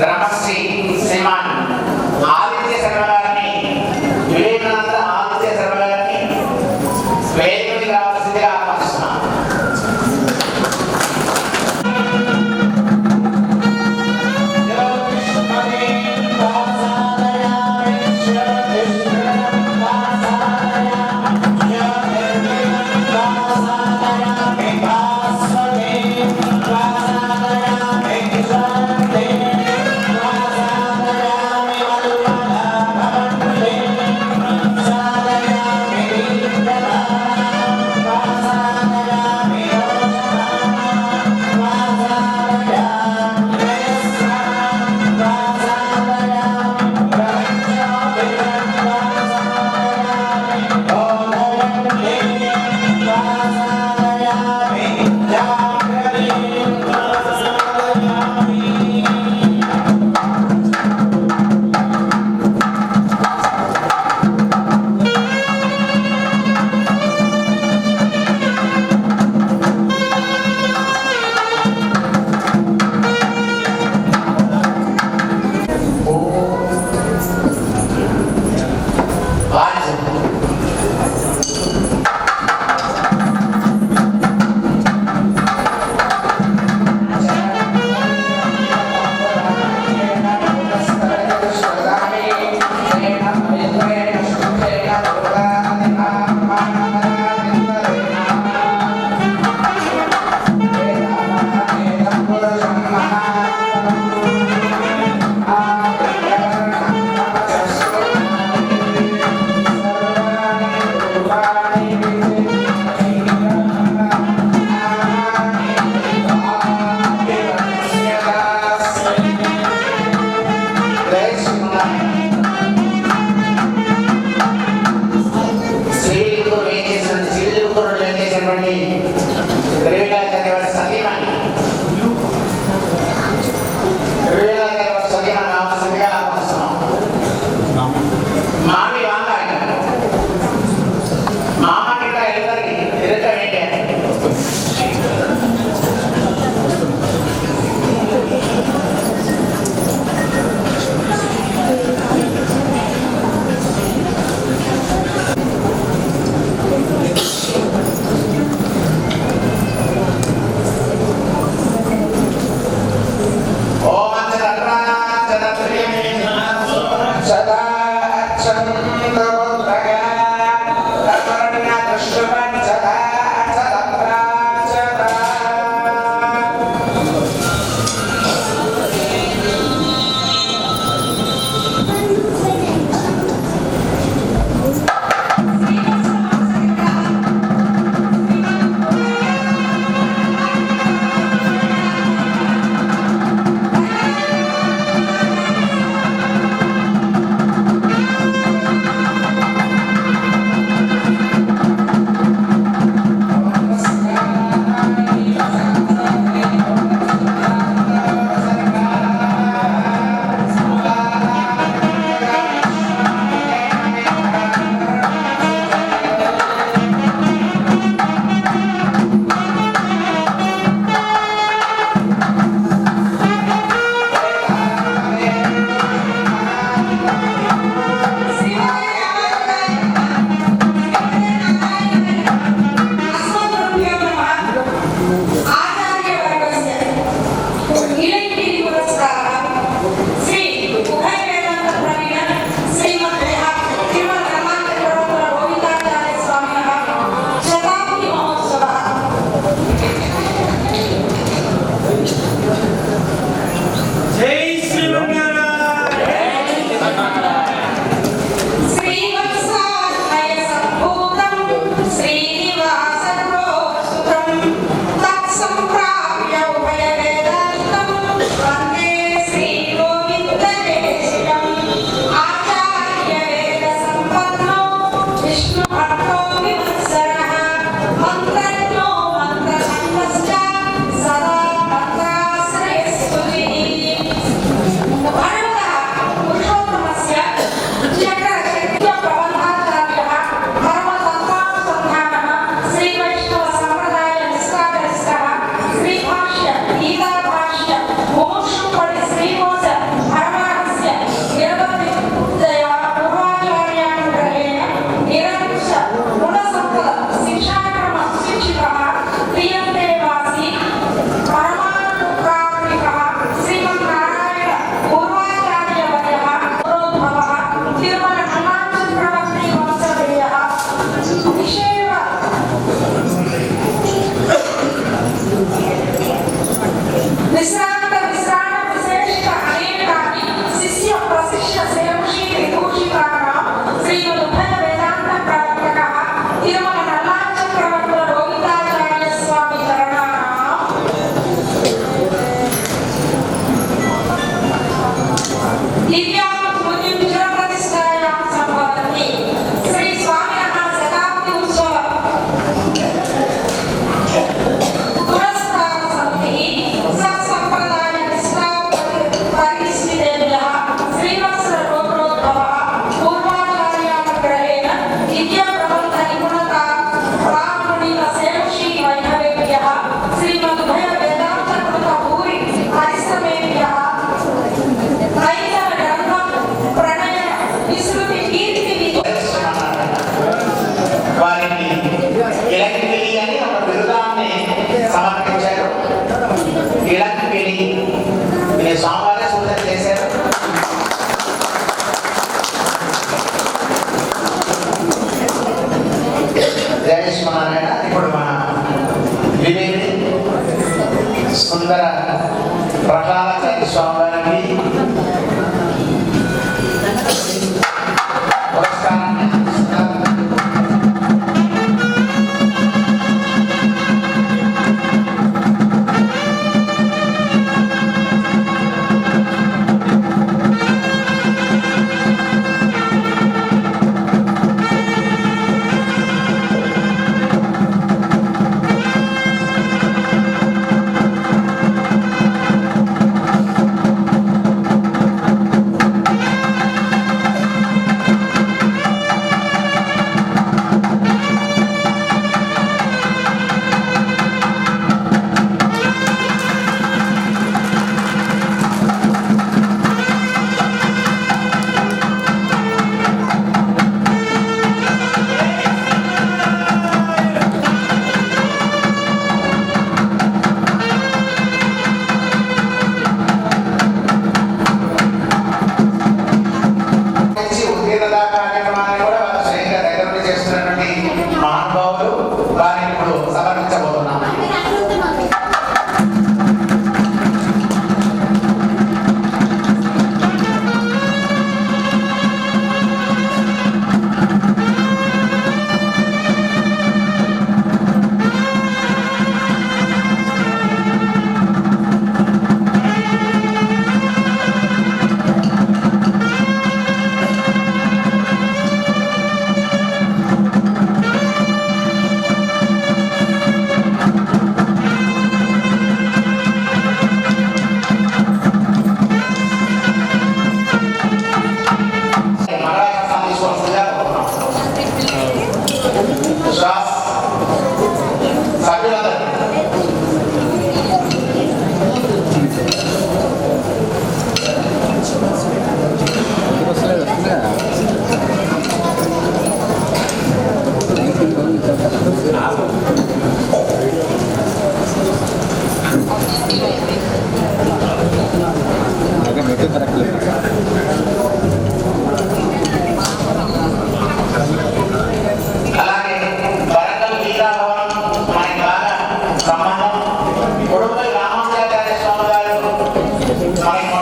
బ్రహ్మశ్రీ శ్రీమాన్ ఆదిత్య శర్మ గారిని, వివేకానంద ఆదిత్య శర్మ గారిని వేదికకి రావాల్సిందిగా ఆహ్వానిస్తున్నాం. Swami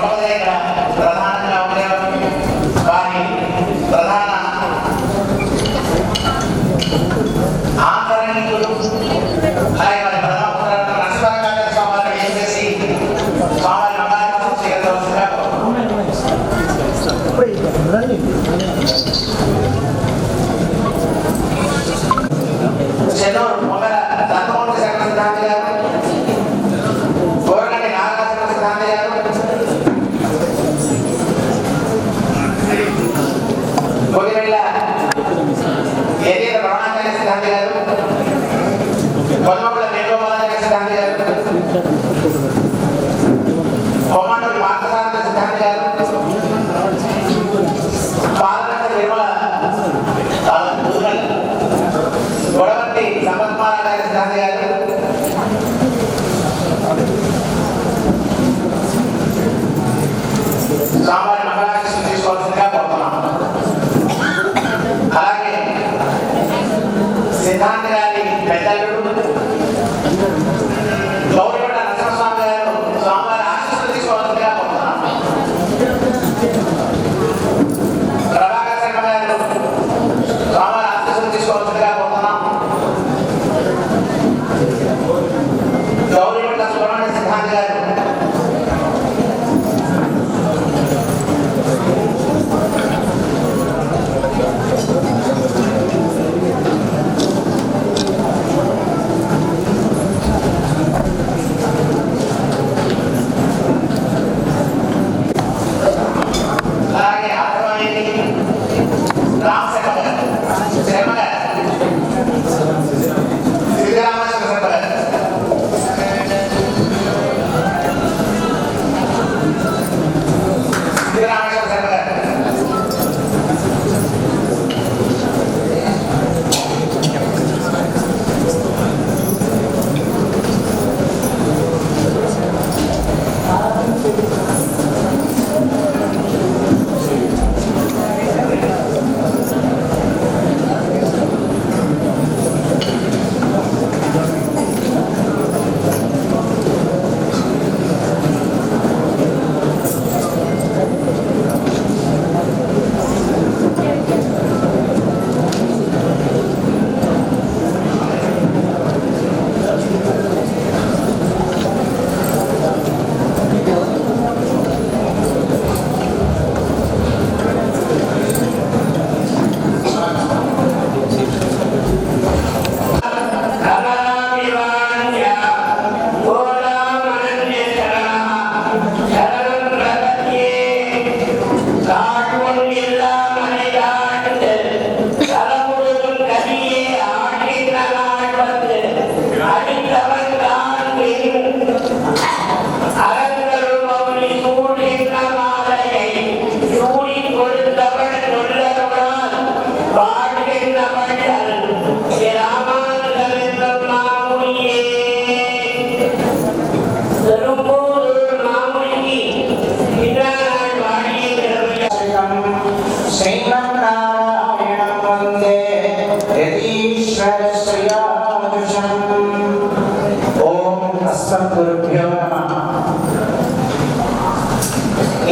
మొట్టమొదటి ఇక్కడ ప్రధానంగా ఉండేవారు వారి ప్రధాన ఆంతరంగికులు అలాగే వారి ప్రధాన నరసింహరాజ స్వామి వారు ఏం చేసి స్వామి మంగళ స్వీకరించవలసిందిగా చెన్నూరు మొదల దత్తమూర్తి శరణ సిద్ధాంతి గారు, గోరగంటి నాగరాజన సిద్ధాంతి గారు, గోగిరెడ్ల ఏదైనా రమణాచార్య సిద్ధాంతి గారు, కొల్లమూల వేణుగోపాలాచార్య సిద్ధాంతి గారు, కొమ్మండూరి పార్థసారథి సిద్ధాంతి గారు, పాలనంద నిర్మల గొడవంటి సంపత్కుమారాచార్య సిద్ధాంతి గారు, స్వామివారి మంగళాశీస్సులు తీసుకోవాల్సిందిగా కోరుతున్నాం. అలాగే సిద్ధాంతి గారి పెద్దలుడు గౌరవ నరసింహస్వామి గారు స్వామివారి ఆశీస్సులు తీసుకోవాల్సిందిగా కోరుతున్నాం. ప్రభాకర్ శర్మ గారు స్వామివారి ఆశీస్సులు తీసుకోవాల్సిందిగా కోరుతున్నాం. గౌరవ సుబ్రహ్మణ్య సిద్ధాంతి గారు, అలాగే ఆత్మవేది రామశర్మ గారు, శర్మ గారు, శ్రీరామకృష్ణ శర్మ గారు, శ్రీరామకృష్ణ శర్మ గారు,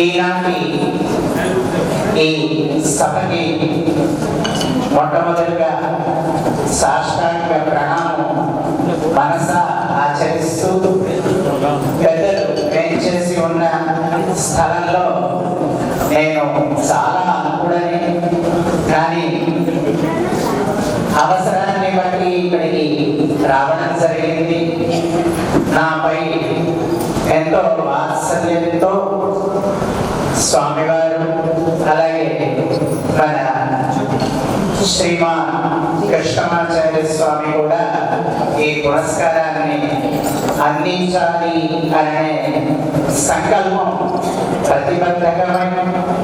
ఈనాటి ఈ సభకి మొట్టమొదటిగా సాష్టాంగ ప్రణామం మనస ఆచరిస్తూ పెద్దలు వేంచేసి ఉన్న స్థలంలో నేను చాలా అనుకుడని కానీ అవసరాన్ని బట్టి ఇక్కడికి రావడం జరిగింది. నాపై ఎంతో వాత్సల్యంతో స్వామివారు అలాగే మన శ్రీమాన్ కృష్ణమాచార్య స్వామి కూడా ఈ పురస్కారాన్ని అందించాలి అనే సంకల్పం ప్రతిబద్ధకమై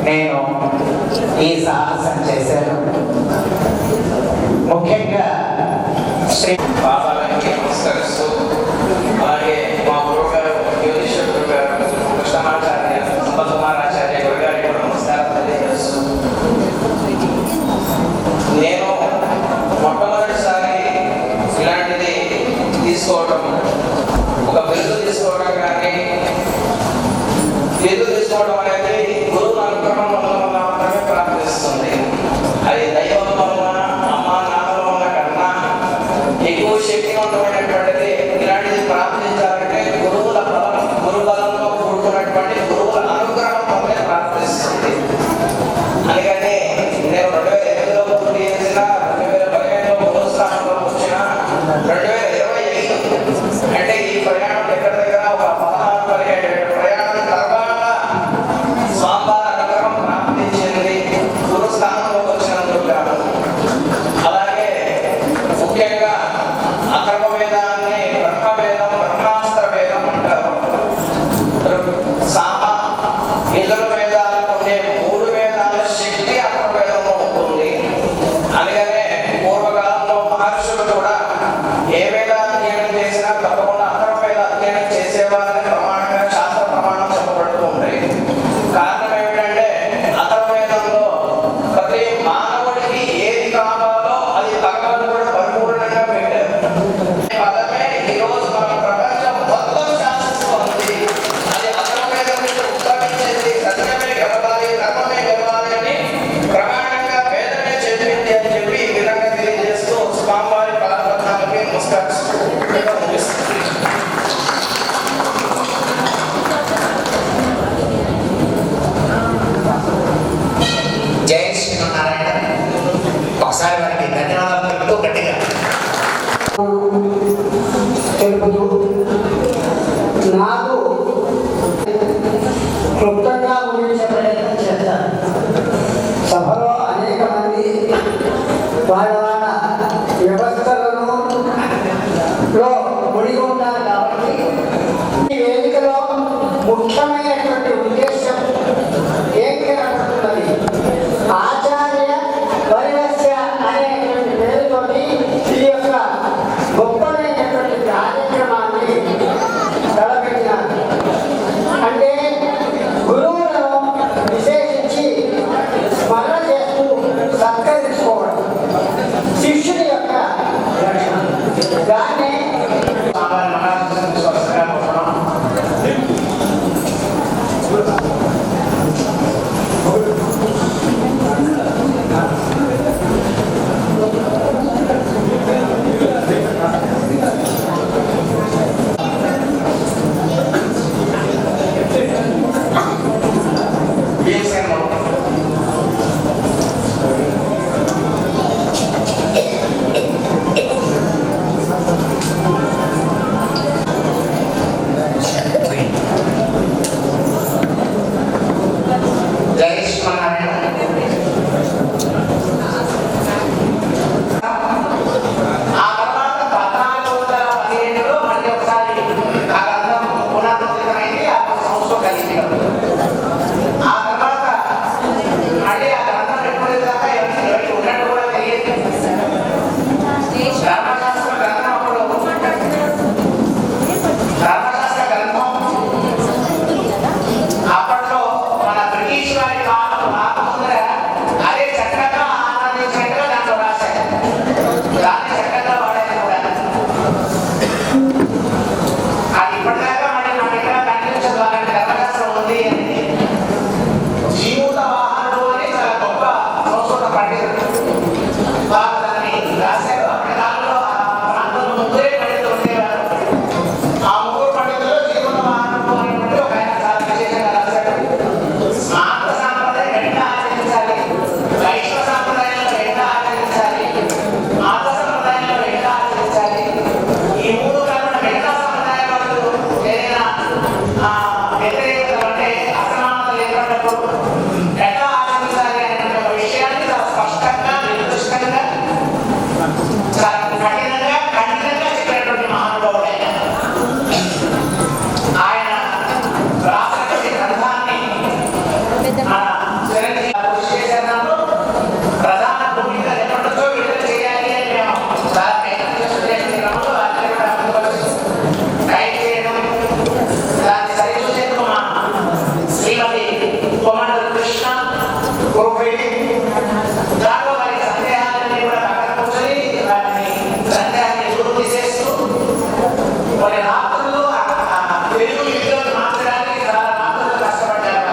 నేను ఈ సాహసం చేశాను. ముఖ్యంగా శ్రీ బాబాలకి నమస్కరిస్తూ అలాగే మా గురుగారు జ్యోతిష గురుగారు కృష్ణమాచార్య సంపత్కుమారాచార్య గురుగారికి కూడా నమస్కారం తెలియజేస్తూ నేను మొట్టమొదటిసారి ఇలాంటిది తీసుకోవడం ఒక బిరుదు తీసుకోవడం కానీ బిరుదు తీసుకోవడం చేసుకోవడం అనేది గురువు అనుగ్రహం వల్ల మాత్రమే ప్రాప్తిస్తుంది. అది దైవం వల్ల అమ్మ నాన్నల వల్ల కన్నా ఎక్కువ శక్తివంతమైనటువంటిది. ఇలాంటిది ప్రార్థించాలంటే గురువుల బలం, గురు బలంతో కూడుకున్నటువంటి గురువుల అనుగ్రహం వల్లే ప్రార్థిస్తుంది. అందుకని నేను 2008లో పూర్తి చేసిన, 2015లో మూడో స్థానంలో వచ్చిన, 2025 అంటే ఈ ప్రయాణం దగ్గర దగ్గర ఒక 16-17 ప్రయాణం తర్వాత స్వామివారి అనుగ్రహం ప్రాప్తించింది గురు స్థానంలోకి వచ్చినందుకు కాదు. అలాగే ముఖ్యంగా అథర్వ వేదాన్ని బ్రహ్మవేదం, బ్రహ్మాస్త్ర వేదం అంటారు. సామ ఇతర వేదాలకు ఉండే 3 వేదాల శక్తి అథర్వ వేదంలో ఉంటుంది. అందుకనే పూర్వకాలంలో మహర్షులు కూడా ఏ వేదాన్ని అధ్యయనం చేసినా తప్పకుండా అథర్వ వేద అధ్యయనం చేసేవారని ప్రమాణంగా శాస్త్ర ప్రమాణం చెప్పబడుతూ ఉంటాయి. కారణం ఏమిటంటే అథర్వ వేదంలో ప్రతి మానవుడికి ఏది కావాలో అది భగవంతుడు పరిపూర్ణంగా పెట్టారు. పదమే ఈరోజు మన ప్రపంచం మొత్తం శాసిస్తుంది. అది అథర్వ వేదం నుంచి ఉద్భవించింది. సత్యమే గెలవాలి, ధర్మమే గెలవాలి అని ప్రమాణంగా వేదమే చెప్పింది అని చెప్పి ఈ విధంగా తెలియజేస్తూ స్వామివారి పాదపద్మాలకి నమస్కరిస్తూ ముగిస్తుంది. జై శ్రీమన్నారాయణ. ఒకసారి వారికి ధన్యవాదాలు తెలుపుతూ గట్టిగా తెలుపుతూ నాకు క్లుప్తంగా ముగించే ప్రయత్నం చేస్తాను. సభలో అనేక మంది వాళ్ళ వాళ్ళ వ్యవస్థలను ముడిగి ఉంటారు కాబట్టి ఈ వేదికలో ముఖ్యమైనటువంటి ఉద్దేశం ఏం కనబడుతున్నది, ఆచార్య పరిరస్య అనేటువంటి పేరుతోటి ఈ యొక్క గొప్పమైనటువంటి కార్యక్రమాన్ని తలపెట్టినారు. అంటే గురువులను విశేషించి స్మరణ చేస్తూ సత్కరించుకోవడం శిష్యుడి యొక్క లక్షణం. దాన్ని జై శ్రీమన్నారాయణ. ఆ తర్వాత 1417లో మళ్ళీ ఒకసారి ఆ గ్రంథం పునరుద్ధరించమైంది. ఆ సంస్థ కలిగింది. ఆ తర్వాత మళ్ళీ ఆ గ్రంథం ఎప్పుడు దాకా ఎవరికి ఉన్నట్టు కూడా తెలియదు. ధర్మశాస్త్ర గ్రంథం అప్పుడు ధర్మశాస్త్ర గ్రంథం అప్పట్లో మన బ్రిటిష్ వారి కాలం రాకముందర అదే చక్కగా ఆనందించినట్టుగా దాంట్లో రాశారు. దాన్ని చక్కగా వాడారు కూడా. అది ఇప్పటిదాకా మళ్ళీ మన ఇక్కడ కనిపించదు. అలాంటి ధర్మశాస్త్రం ఉంది అని జీవిత వాహనుడు అని చాలా గొప్ప సంస్కృత పండితుడు వారు దాన్ని రాశారు. అప్పటి కాలంలో ఆ ప్రాంతంలో ముగ్గురే పండితులు ఉండేవారు. ఆ ముగ్గురు పండితుల్లో జీవన వాహనుడు అనేటువంటి ఒక ఆయన చాలా విశేషంగా రాశాడు. స్నాత సాంప్రదాయం ఎట్లా ఆచరించాలి, వైష్ణవ సాంప్రదాయంలో ఎట్లా ఆచరించాలి, మాత సంప్రదాయంలో ఎట్లా ఆచరించాలి, ఈ 3 కాకుండా మిగతా సంప్రదాయాల వాళ్ళు ఏదైనా వ్యతిరేకత అంటే అసమానతలు ఏర్పడినప్పుడు ఎట్లా ఆచరించాలి అనే ఒక విషయాన్ని చాలా స్పష్టంగా, నిర్దిష్టంగా, చాలా కఠినంగా చెప్పినటువంటి మహానుభావుడు ఆయన రాసినటువంటి గ్రంథాన్ని మన చిరంజీవి కృషి చేసేదాంట్లో ప్రధాన భూమిక ఎప్పటితో విడుదల చేయాలి అని మేము చాలా ప్రయత్నం చేస్తున్న క్రమంలో వాటిని కూడా అందుకోవచ్చు టైప్ చేయడం, దాన్ని సరిచూసేందుకు మా శ్రీమతి కొమండల కృష్ణ గురుపేటి దాంట్లో వారి సందేహాలన్నీ కూడా పక్కన కూర్చొని వాటిని సందేహాన్ని దూరం తీసేస్తూ కొన్ని రాత్రులు తెలుగు లిపిలో మార్చడానికి చాలా రాత్రులు కష్టపడ్డారు.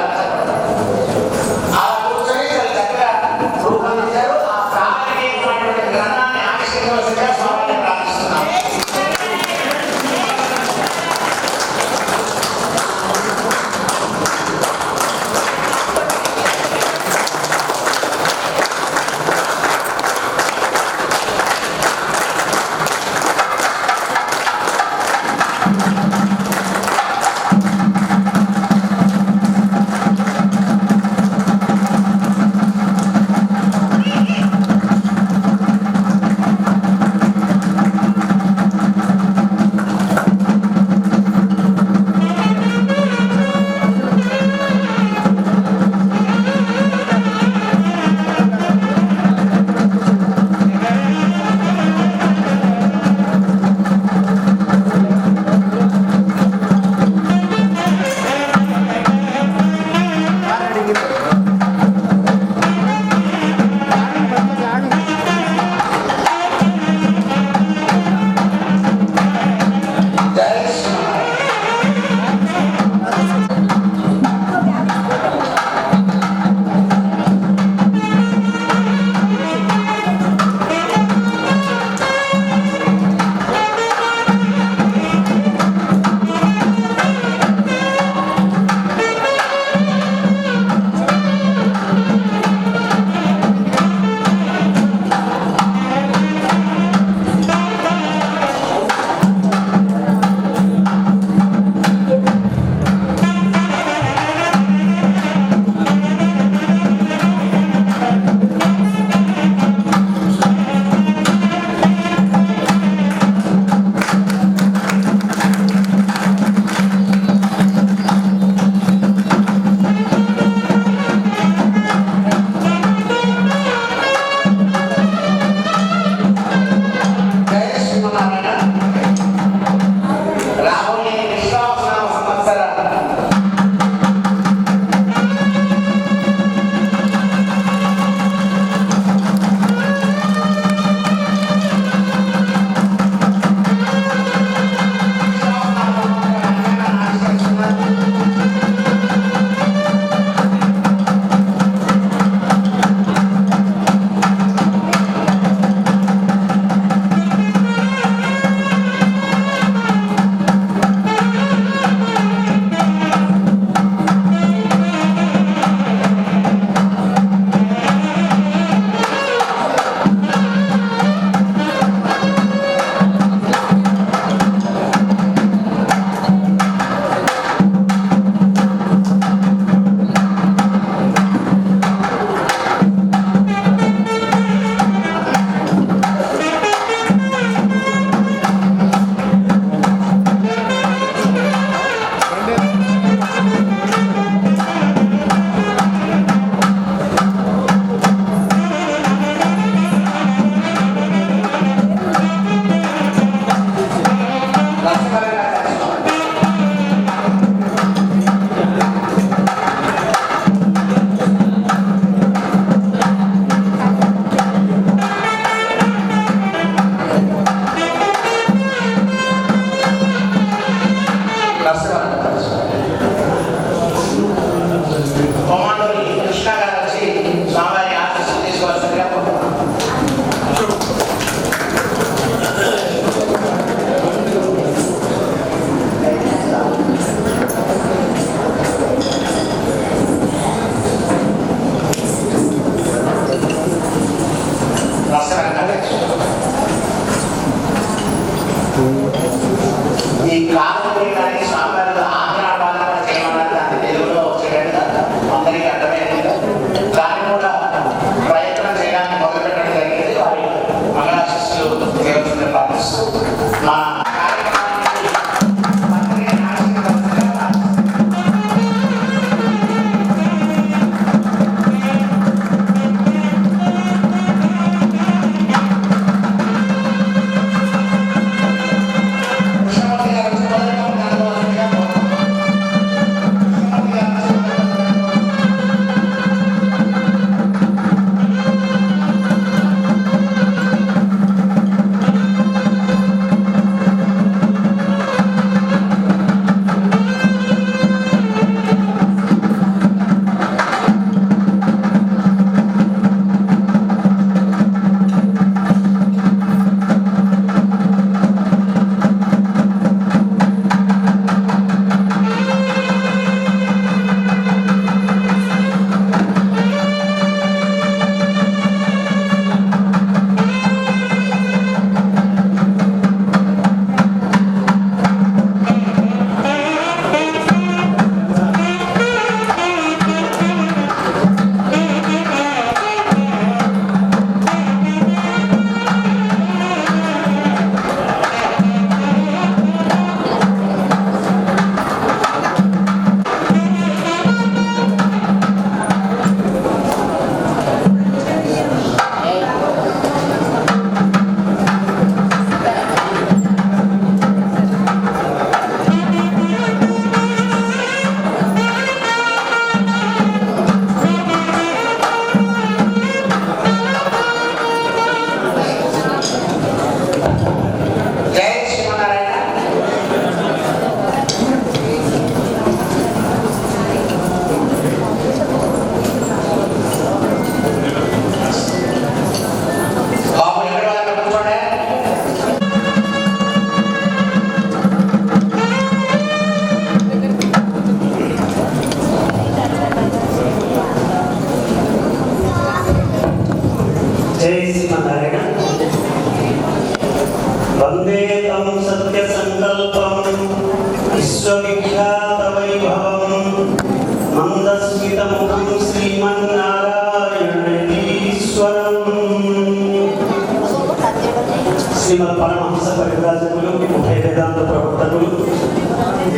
శ్రీమద్ పరమహంస పరివ్రాజకులు, ఉభయ వేదాంత ప్రవర్తకులు,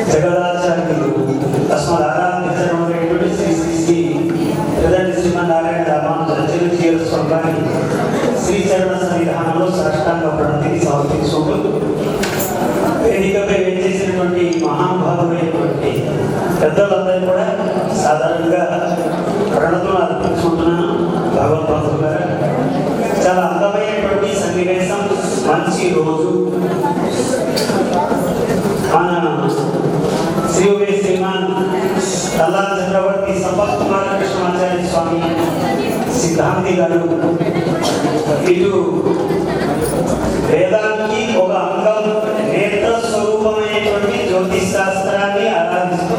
జగదాచార్యులు, తస్మద్ ఆరాధ్యుడైనటువంటి శ్రీ శ్రీ శ్రీ ప్రదండి శ్రీమన్నారాయణ రామానుజాచార్య స్వామి శ్రీచరణ సన్నిధానంలో సాష్టాంగ ప్రణతిని సమర్పించుకుంటూ వేదికపై వేచేసినటువంటి మహానుభావులైనటువంటి పెద్దలందరూ కూడా సాధారణంగా ప్రణతులు అర్పించుకుంటున్నాను. భగవద్భక్తులు గారు చాలా అందమైనటువంటి సన్నివేశం, మంచి రోజు. మన శ్రీ శ్రీమాన్ తల్లా చక్రవర్తి సంపత్ కుమార కృష్ణాచార్య స్వామి సిద్ధాంతి గారు ఇటు వేదానికి ఒక అంగం నేత్ర స్వరూపమైనటువంటి జ్యోతిష్ శాస్త్రాన్ని ఆరాధిస్తూ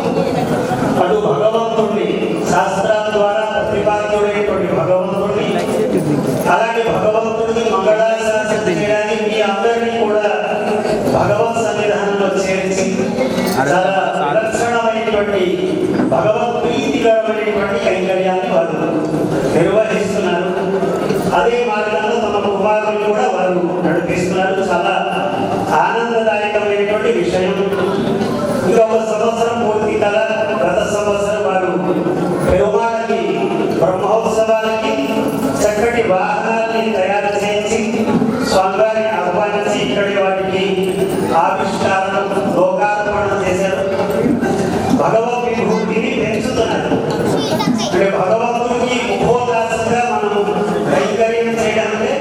అటు భగవంతుడిని శాస్త్రాల ద్వారా ప్రతిపాద్యుడైనటువంటి భగవంతుడిని, అలాగే భగవంతుడికి మంగళాశాసనం చేయడానికి మీ అందరినీ కూడా భగవత్ సన్నిధానంలో చేర్చి చాలా విలక్షణమైనటువంటి భగవత్ ప్రీతికరమైనటువంటి కైంకర్యాన్ని వారు నిర్వహిస్తున్నారు. అదే మార్గంలో తమ కుమారులు కూడా వారు నడిపిస్తున్నారు. చాలా ఆనందదాయకమైనటువంటి విషయం. ఇంకా ఒక సంవత్సరం పూర్తి కదా, గత సంవత్సరం వారు పెరుమాళకి బ్రహ్మోత్సవాలకి చక్కటి వాహనాన్ని తయారు చేసి స్వామివారిని ఆహ్వానించి ఇక్కడి వాటికి ఆవిష్కారం లోకార్పణ చేశారు. భగవద్ విభూతిని పెంచుతున్నారు. అంటే భగవంతుడికి ఉపోదాసంగా మనము కైంకర్యం చేయడంటే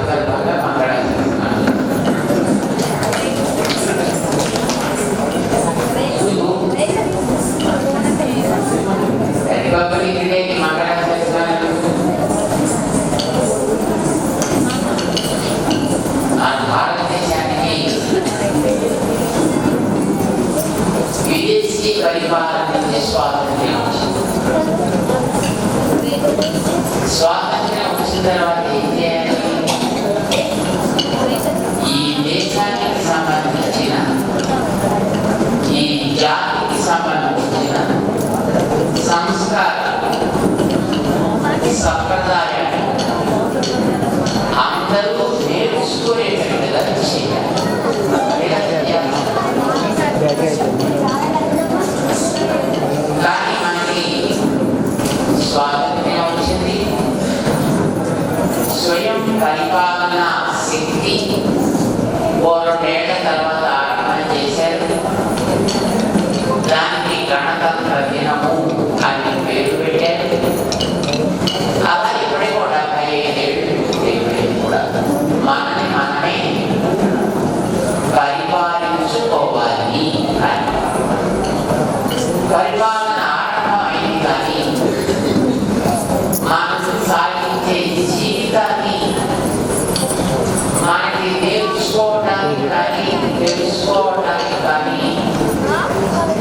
సందర్భంగా మంగళం చేస్తున్నాను. రిపబ్లిక్ డేకి మంగళం చేస్తున్నాను. భారతదేశానికి విదేశీ పరిపాలన నుంచి స్వాతంత్ర్యం వచ్చిన తర్వాత ఏం చేయాలి? ఈ దేశానికి సంబంధించిన ఈ జాతికి సంబంధించిన సంస్కారం సంప్రదాయం అందరూ నేర్చుకునేటట్టుగా చేయాలి. కానీ మనకి స్వాతంత్ర్యం వచ్చింది, స్వయం పరిపాలన శక్తి 2 ఏళ్ల తర్వాత ఆరంభం చేశారు. దానికి గణతంత్ర దినము అని పేరు పెట్టారు. అలా ఇప్పటి కూడా 75 ఏళ్ళు కూడా మనమే పరిపాలించుకోవాలి అని. పరిపాలన ఆరంభమైంది కానీ మనసు సాగించే జీవితాన్ని మనకి నేర్చుకోవడానికి కానీ తెలుసుకోవడానికి కానీ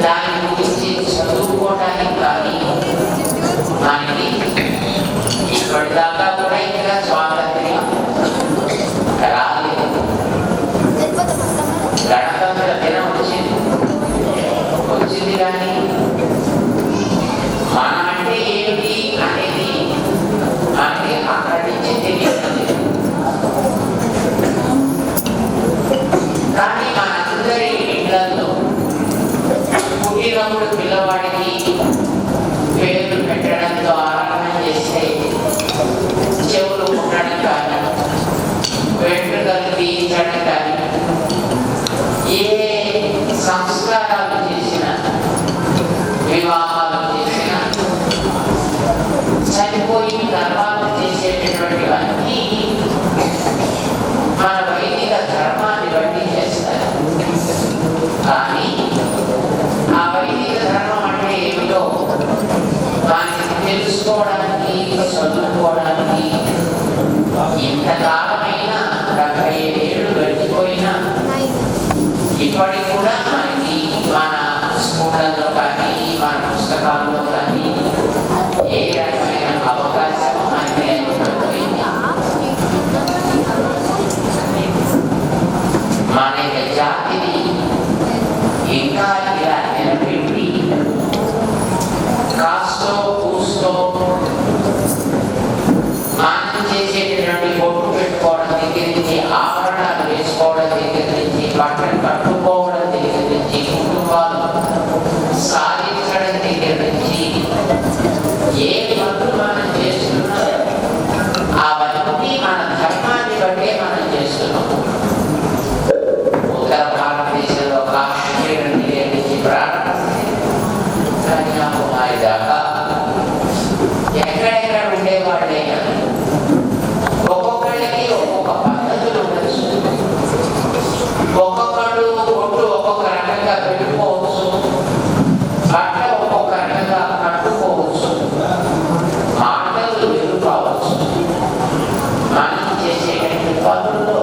దాని గురించి చదువుకోవడానికి కానీ మనకి ఇప్పటిదాకా కూడా ఇంకా స్వాతంత్ర్యం రాలేదు. గణతంత్ర దినం వచ్చింది కానీ మనం అంటే ఏమిటి అనేది మనకి అక్కడి నుంచి తెలియదు. కానీ మనందరి ఇళ్లలో పుట్టినప్పుడు పిల్లవాడికి పేరు పెట్టడంతో ఆరంభం చేస్తే చెవులు పుట్టడం కానీ వెంట్రుకలు తీయించడం కానీ ఏ సంస్కారాలు చేసిన వివాహాలు చేసిన చనిపోయిన తర్వాత చేసేటటువంటివన్నీ మన వైదిక ధర్మాన్ని బట్టి చేస్తారు. కానీ ఆ వైదిక ధర్మం అంటే ఏమిటో దాన్ని తెలుసుకోవడానికి చదువుకోవడానికి ఇంతకాలమైనా 75 ఏళ్ళు గడిచిపోయినా ఇప్పటికి కూడా మనకి మన స్కూళ్ళలో కానీ మన పుస్తకాల్లో కానీ ఏ రకమైన అవకాశం మనకి లేకపోయింది. మన జాతిని ఇంకా ఇలా నిలబెట్టి కాస్తో కూస్తో మనం చేసేటటువంటి బొట్టు పెట్టుకోవడం దగ్గర నుంచి ఆభరణాలు వేసుకోవడం దగ్గర నుంచి బట్టలు కట్టుకోవడం దగ్గర నుంచి కుటుంబాలు సాధించడం దగ్గర నుంచి ఏ పనులు మనం చేస్తున్నాం అవన్నీ మన ధర్మాన్ని బట్టే మనం చేస్తున్నాం. ఉత్తర భారతదేశంలో కాశ్మీర్ నుంచి ప్రారంభించి కన్యాకుమారి దాకా ఎక్కడెక్కడ ఉండేవాళ్ళైనా ఒక్కొక్కళ్ళకి ఒక్కొక్క పద్ధతులు ఉండొచ్చు. ఒక్కొక్కళ్ళు ఒట్టు ఒక్కొక్క రకంగా పెట్టుకోవచ్చు, బట్ట ఒక్కొక్క రకంగా కట్టుకోవచ్చు, మాటలు వేరు కావచ్చు. మనం చేసేటువంటి పనుల్లో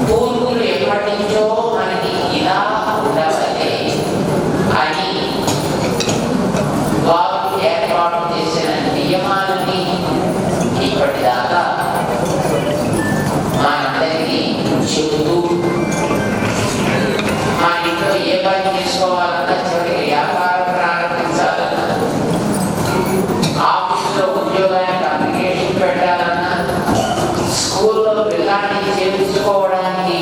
పూర్వులు ఎప్పటి నుంచో మనకి ఇలా ఉండవలే అని వారు ఏర్పాటు చేసిన నియమాలని ఇప్పటిదాకా మనందరికీ చెబుతూ మన ఇంట్లో ఏ పని చేసుకోవాలన్నా, చివరికి వ్యాపారం ప్రారంభించాలన్నా, ఆఫీసులో ఉద్యోగానికి అప్లికేషన్ పెట్టాలన్నా, స్కూల్లో పిల్లాన్ని చేర్చుకోవడానికి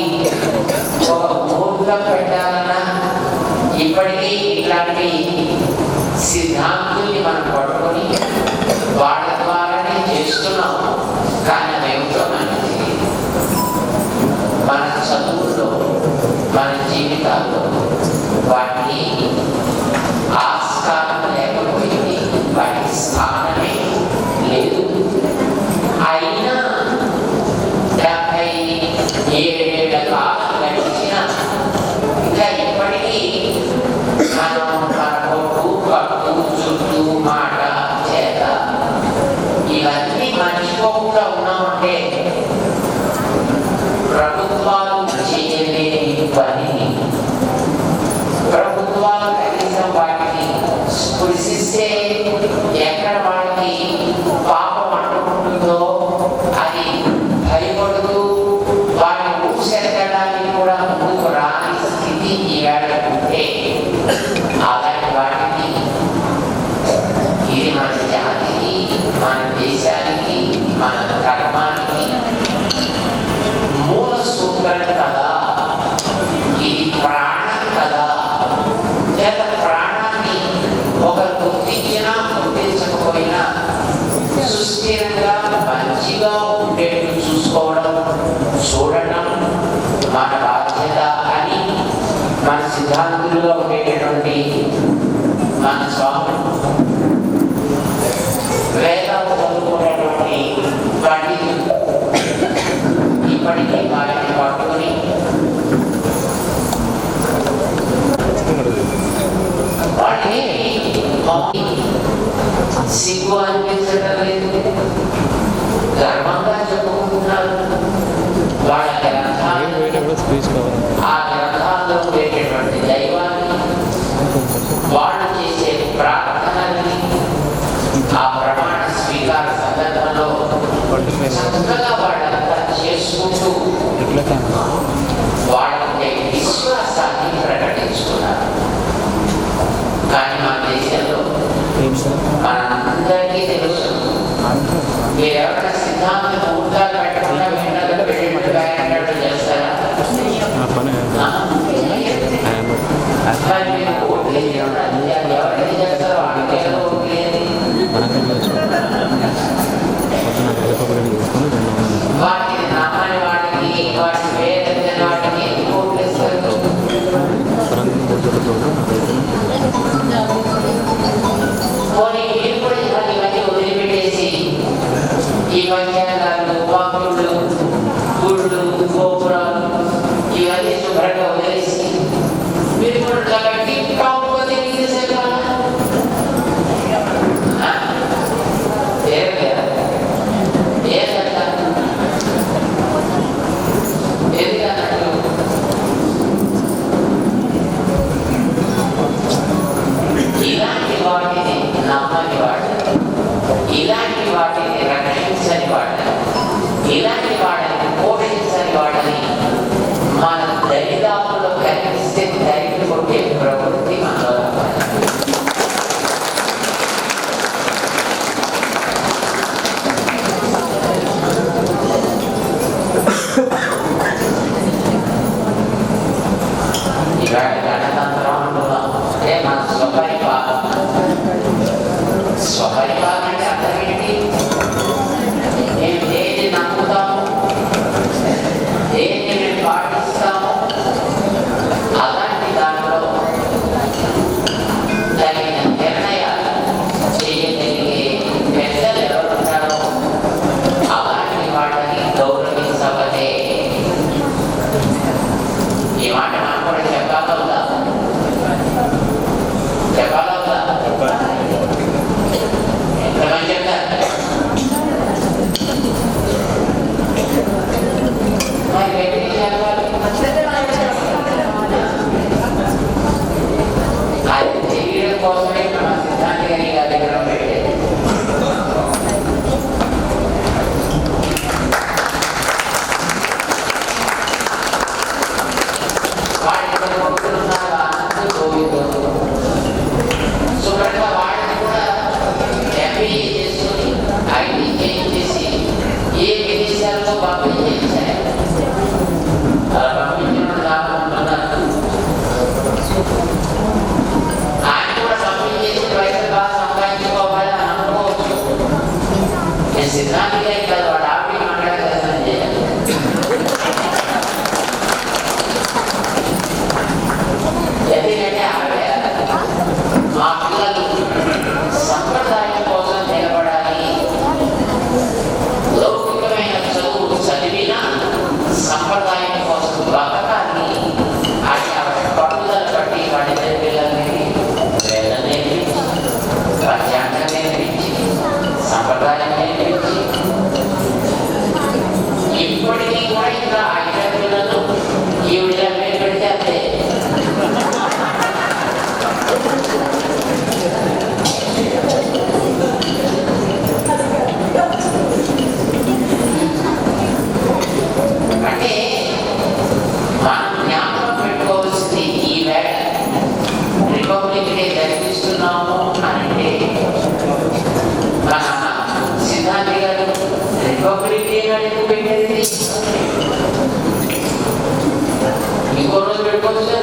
ఒక ముహూర్తం పెట్టాలన్నా ఇప్పటికీ ఇట్లాంటి సిద్ధాంతుల్ని మనం పట్టుకొని వాళ్ళ ద్వారానే చేస్తున్నాం. కానీ అదేమిటో మనకి మన చదువుల్లో మన జీవితాల్లో వాటికి ఆస్కారం లేకపోయింది, వాటి స్థానమే లేదు. అయినా ఏడేళ్ల కాలం గడిచిన ఇంకా ఇప్పటికీ మనం మన కొట్టు కట్టు చుట్టూ మాట చేత ఇవన్నీ మర్చిపోకుండా ఉన్నామంటే ప్రభుత్వాలు చేయలేని పని ప్రభుత్వాలు కనీసం వాటిని స్పృశిస్తే ఎక్కడ వాళ్ళకి పాపం అంటుకుంటుందో అది భయపడుతూ వాటిని ఊసెత్తడానికి కూడా ముందుకు రాని స్థితి ఈవేళ ఉంటే అలాంటి వాటిని ఇది మన జాతికి మన దేశానికి మన ధర్మానికి మూల సూత్రం కదా, ఇది ప్రాణం కదా. లేదా ప్రాణాన్ని ఒకరు గుర్తించినా గుర్తించకపోయినా సుస్థిరంగా మంచిగా ఉండేట్టు చూసుకోవడం చూడటం మన బాధ్యత అని మన సిద్ధాంతులుగా ఉండేటటువంటి మన స్వామి వేదాలు చదువుకునేటువంటి పండితులు ఇప్పటికీ వాటిని పట్టుకుని వాటిని సిగ్గు అనిపించడం లేదు, గర్వంగా చెప్పుకుంటున్నారు. వాళ్ళ గ్రంథాలు ఆ గ్రంథాల్లో ఉండేటటువంటి దైవాన్ని వాళ్ళు చేసే ప్రార్థనల్ని ఆ ప్రమాణ స్వీకార సందర్భంలో చక్కగా వాళ్ళంతా చేసుకుంటూ వాళ్ళకి విశ్వాసాన్ని ప్రకటించుకున్నారు. కానీ మన దేశంలో మనందరికీ తెలుసు, మీరెవరైనా సిద్ధాంతం ముహూర్తాలు పెట్టకుండా వీళ్ళలో పెట్టినట్టుగా చేస్తారా? ఎవరైతే చేస్తారో వాళ్ళకి వాటిని నమ్మని వాటికి వాటి వేదన వాటికి ఓట్లేస్తారు. పోనీ మీరు కూడా ఇవన్నీ వదిలిపెట్టేసి ఈ పంచాంగాలు వాకులు గుళ్ళు గోపురాలు ఇవన్నీ శుభ్రంగా వదిలేసి మీరు కూడా కట్టి కాకపోతే ఇలాంటి వాటిని నమ్మని వాడు, ఇలాంటి వాటిని రక్షించని వాడు, ఇలాంటి వాడిని పోషించని వాడని మన దరిదాపులో కనిపిస్తే దరికి కొట్టే ప్రవృత్తి మనలో. ఇవాళ గణతంత్రం అంటున్నాం అంటే మన స్వపరిపాలన. స్వపరిపాలన అంటే అర్థం ఏంటి? మేము దేన్ని నమ్ముతాము, దేన్ని మేము పాటిస్తాము, అలాంటి దాంట్లో తగిన నిర్ణయాలు చేయగలిగే పెద్దలు ఎవరున్నారో అలాంటి వాళ్ళని గౌరవించవలే. ఈ మాట మనం కూడా చెప్పగలదా? చెప్పగలదా? ఎంతమంది చెప్తారు? మరి వ్యక్తికి చెప్పాలి. అది తెలియడం కోసమే మన సిద్ధాంతి గారి దగ్గర పెట్టేది. శుభ్రంగా వాడిని కూడా ఎంబీఏ చేసుకుని ఐటీ చేయించేసి ఏ విదేశాల్లో పంపించేసారు. అలా పంపించడం కాకుండా ఆయన కూడా పంపించేసి పైసలు బాగా సంపాదించుకోవాలి అని అనుకోవచ్చు. నేను సిద్ధాంతిగా కాదు, వాడు ఆవిడ మాట్లాడగలను చేయాలి. ఎందుకంటే ఆవిడ మా పిల్లలు సంప్రదాయం కోసం నిలబడాలి, లౌకికమైన చదువు చదివినా వాడికి పెట్టేది ఇంకో రోజు పెట్టుకోవచ్చు కదా.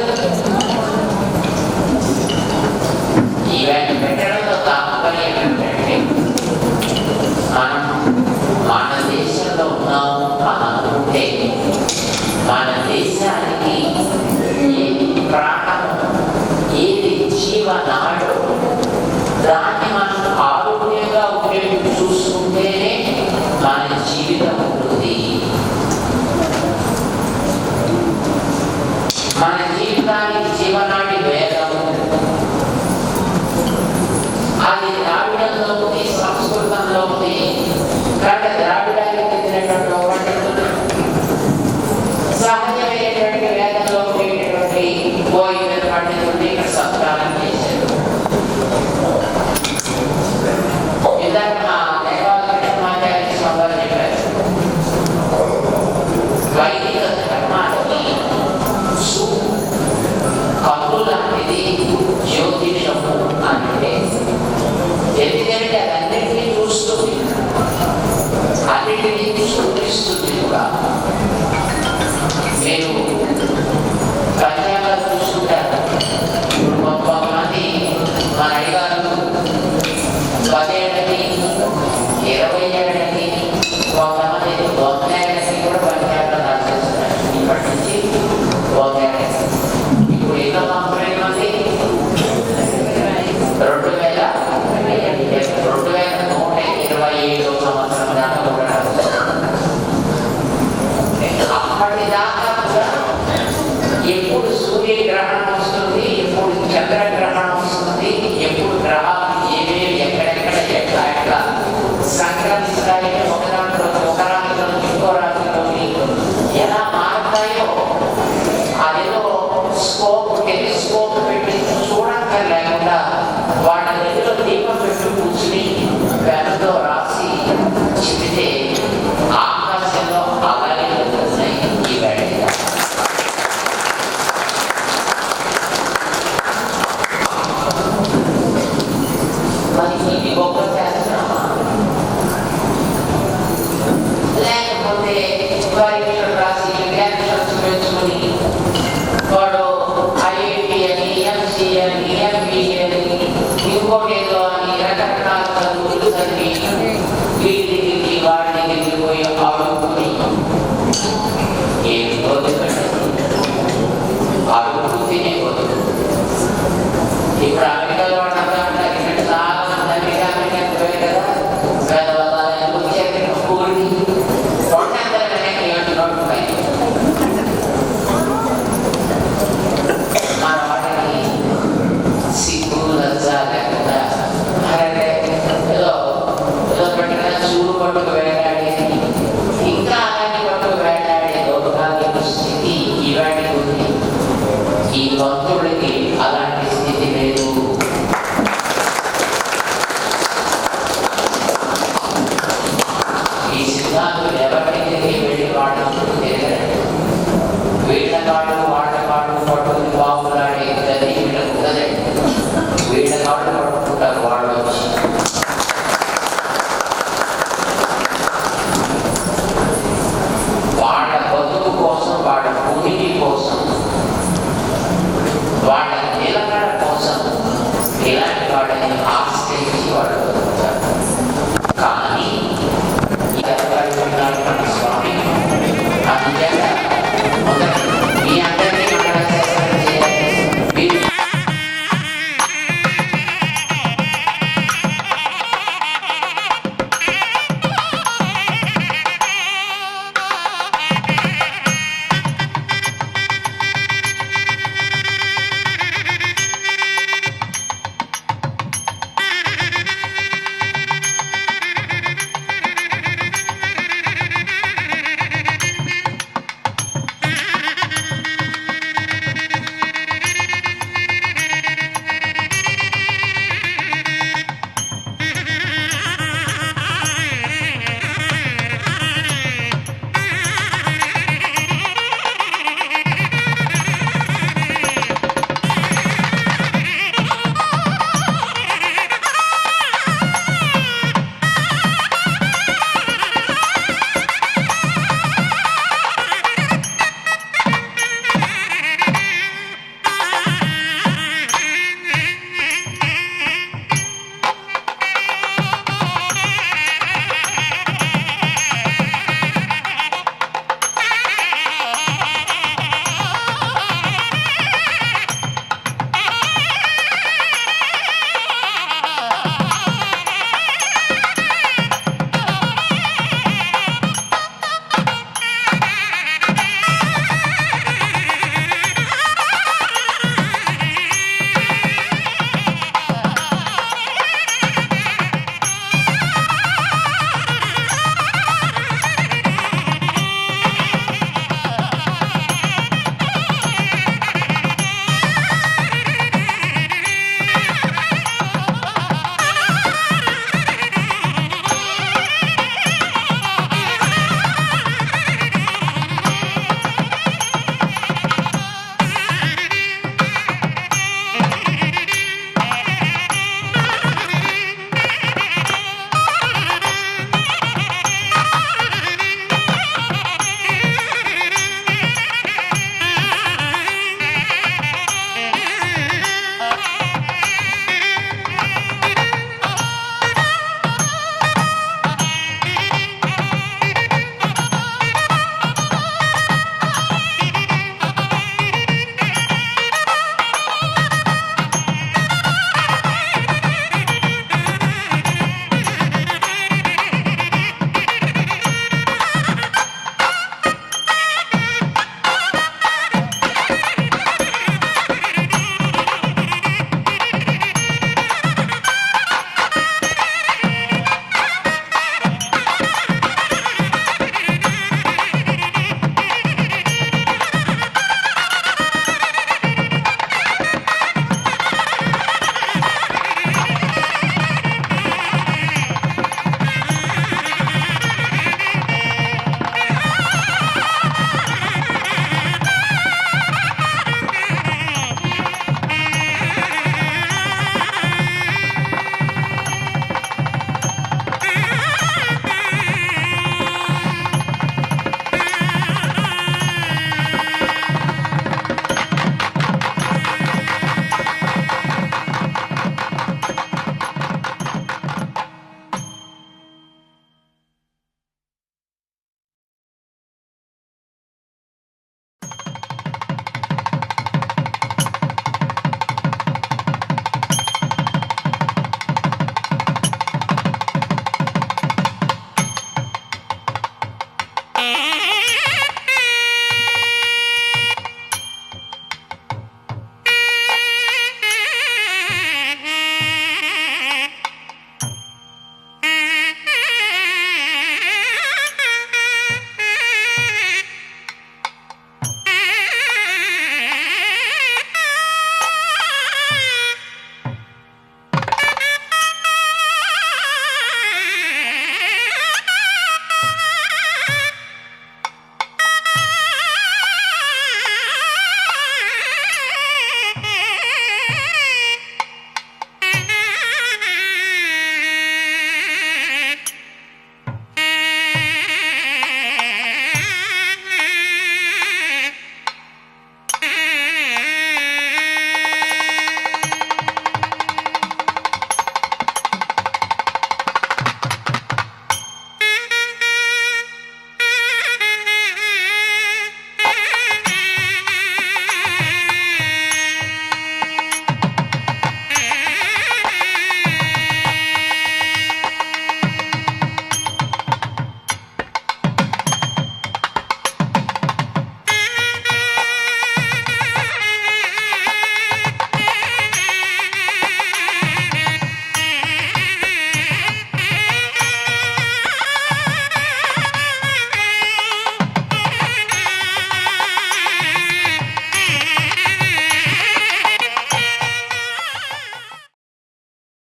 ఇవన్నీ పెట్టడంలో తాత్పర్యం ఏంటంటే మనం మన దేశంలో ఉన్నాము అని అనుకుంటే మన దేశానికి ఏది ప్రాణం ఏది జీవనాడు దాన్ని మనం ఆరోగ్యంగా ఉపయోగించి చూసుకుంటేనే మన జీవితం ఉంటుంది. మన జీవితానికి జీవనాడి వేదము అది ద్రావిడంలో ఉంది, సంస్కృతంలో ఉంది. కాబట్టి ద్రావిడానికి చెందినటువంటి సహజమైనటువంటి వేదంలో ఉండేటటువంటి పోయిన పండితుడిని ఇక్కడ సంస్కారం చేశారు. ఇందాక మా దేవాలయ స్వామి చెప్పారు, వైదిక ధర్మానికి కన్ను లాంటిది జ్యోతిషము అంటే. ఎందుకంటే అదన్నింటినీ చూస్తుంది, అన్నింటినీ చూపిస్తుంది కూడా. మీరు పంచాంగాలు చూస్తుంటారు. ఇప్పుడు కొంతమంది మన అడిగారు 10 ఏళ్ళకి 20 ఏళ్ళకి కొంతమంది 100 ఏళ్ళకి కూడా పంచాంగాలు రాసేస్తున్నారు. ఇప్పటి నుంచి 100 ఏళ్ళకి ఇప్పుడు ఎన్నో కంపెనీలు మంది 2127 సంవత్సరం దాకా కూడా అప్పటిదాకా కూడా ఎప్పుడు సూర్యగ్రహణం వస్తుంది, ఎప్పుడు చంద్రగ్రహణం వస్తుంది, ఎప్పుడు గ్రహాలు ఏమేమి ఎక్కడెక్కడ ఎట్లా సంక్రమిస్తాయి, ఒక రాశిలో ఇంకో రాశిలోని ఎలా మారుతాయో అదేదో టెలిస్కోప్ పెట్టి చూడక్కర్ లేకుండా వాళ్ళ దగ్గర దీపం పెట్టి కూర్చుని పెన్నుతో రాసి చెబితే ఆకాశంలో అలాగే జరుగుతున్నాయి ఈ వేళ. మరి ఇది గొప్ప చేస్తున్నామా? లేకపోతే పరీక్షలు రాసి క్యాన్సర్స్ పెంచుకొని వాడు ఐఐటి అని, ఎంసీ అని, ఎంబీఏ అని, ఇంకోటి ఏదో అని రకరకాల చదువులు చదివి వీటి దగ్గరికి వాడి దగ్గరికి పోయి ఆడుకుని ఏమి బతుకండి, ఆడుకు తినే బతుకు. ఇప్పుడు